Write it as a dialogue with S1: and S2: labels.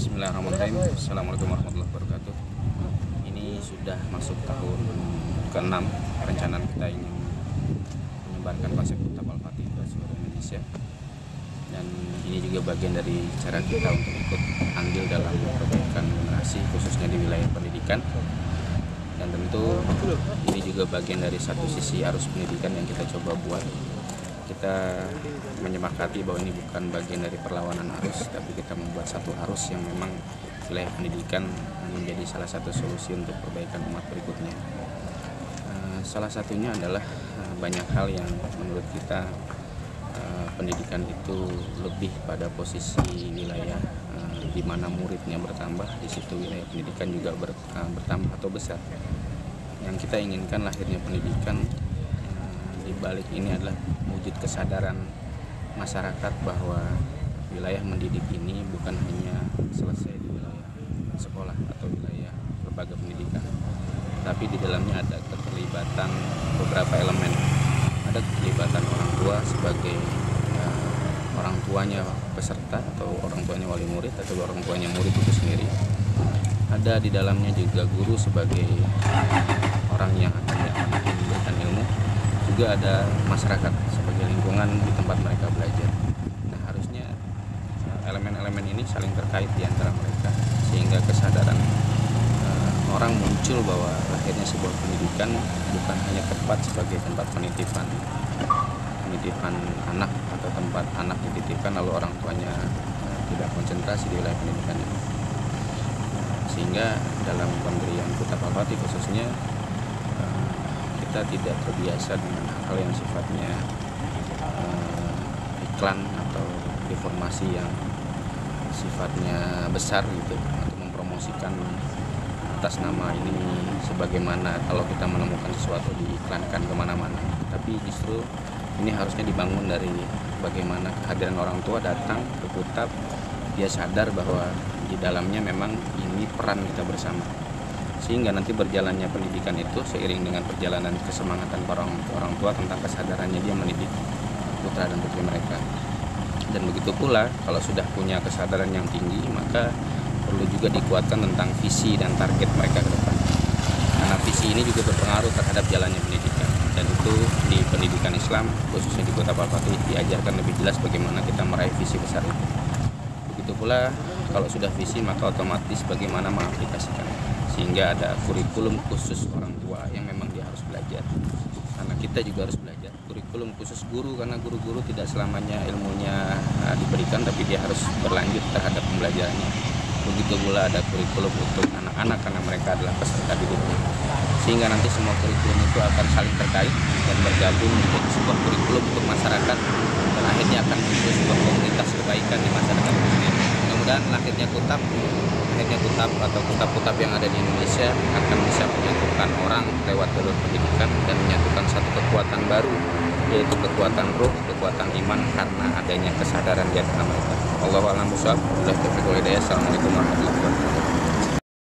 S1: Bismillahirrahmanirrahim. Assalamualaikum warahmatullahi wabarakatuh. Ini sudah masuk tahun ke-6 perencanaan kita ingin menyebarkan konsep Kitab Al-Fatih ke seluruh Indonesia. Dan ini juga bagian dari cara kita untuk ikut andil dalam perbaikan generasi khususnya di wilayah pendidikan. Dan tentu ini juga bagian dari satu sisi arus pendidikan yang kita coba buat. Kita menyepakati bahwa ini bukan bagian dari perlawanan arus, tapi kita membuat satu arus yang memang wilayah pendidikan menjadi salah satu solusi untuk perbaikan umat berikutnya. Salah satunya adalah banyak hal yang menurut kita pendidikan itu lebih pada posisi wilayah di mana muridnya bertambah, di situ wilayah pendidikan juga bertambah atau besar. Yang kita inginkan lahirnya pendidikan di balik ini adalah wujud kesadaran masyarakat bahwa wilayah mendidik ini bukan hanya selesai di wilayah sekolah atau wilayah lembaga pendidikan, tapi di dalamnya ada keterlibatan beberapa elemen. Ada keterlibatan orang tua sebagai orang tuanya peserta atau orang tuanya wali murid atau orang tuanya murid itu sendiri. Ada di dalamnya juga guru sebagai orang yang akan memberikan ilmu. Juga ada masyarakat sebagai lingkungan di tempat mereka belajar. Nah, harusnya elemen-elemen ini saling terkait di antara mereka sehingga kesadaran orang muncul bahwa akhirnya sebuah pendidikan bukan hanya tempat sebagai tempat penitipan anak atau tempat anak dititipkan lalu orang tuanya tidak konsentrasi di wilayah pendidikan ini. Sehingga dalam pemberian Kitab Al-Fatih khususnya kita tidak terbiasa dengan hal yang sifatnya iklan atau informasi yang sifatnya besar gitu, atau mempromosikan atas nama ini sebagaimana kalau kita menemukan sesuatu diiklankan kemana-mana. Tapi justru ini harusnya dibangun dari bagaimana kehadiran orang tua datang ke Kutab, dia sadar bahwa di dalamnya memang ini peran kita bersama. Sehingga nanti berjalannya pendidikan itu seiring dengan perjalanan kesemangatan para orang tua tentang kesadarannya dia mendidik putra dan putri mereka. Dan begitu pula kalau sudah punya kesadaran yang tinggi, maka perlu juga dikuatkan tentang visi dan target mereka ke depan. Karena visi ini juga berpengaruh terhadap jalannya pendidikan. Dan itu di pendidikan Islam, khususnya di Kitab Al-Fatih, diajarkan lebih jelas bagaimana kita meraih visi besar itu. Begitu pula kalau sudah visi, maka otomatis bagaimana mengaplikasikannya. Sehingga ada kurikulum khusus orang tua yang memang dia harus belajar. Karena kita juga harus belajar. Kurikulum khusus guru, karena guru-guru tidak selamanya ilmunya diberikan, tapi dia harus berlanjut terhadap pembelajarannya. Begitu pula ada kurikulum untuk anak-anak karena mereka adalah peserta didiknya. Sehingga nanti semua kurikulum itu akan saling terkait dan bergabung menjadi sebuah kurikulum untuk masyarakat, dan akhirnya akan muncul sebuah komunitas kebaikan di masyarakat ini. Mudah-mudahan akhirnya Kutab atau Kutab-Kutab yang ada di Indonesia akan bisa menyatukan orang lewat jalur pendidikan dan menyatukan satu kekuatan baru, yaitu kekuatan ruh, kekuatan iman karena adanya kesadaran di antara mereka. Allahu a'lam bishawab. Assalamualaikum warahmatullahi wabarakatuh.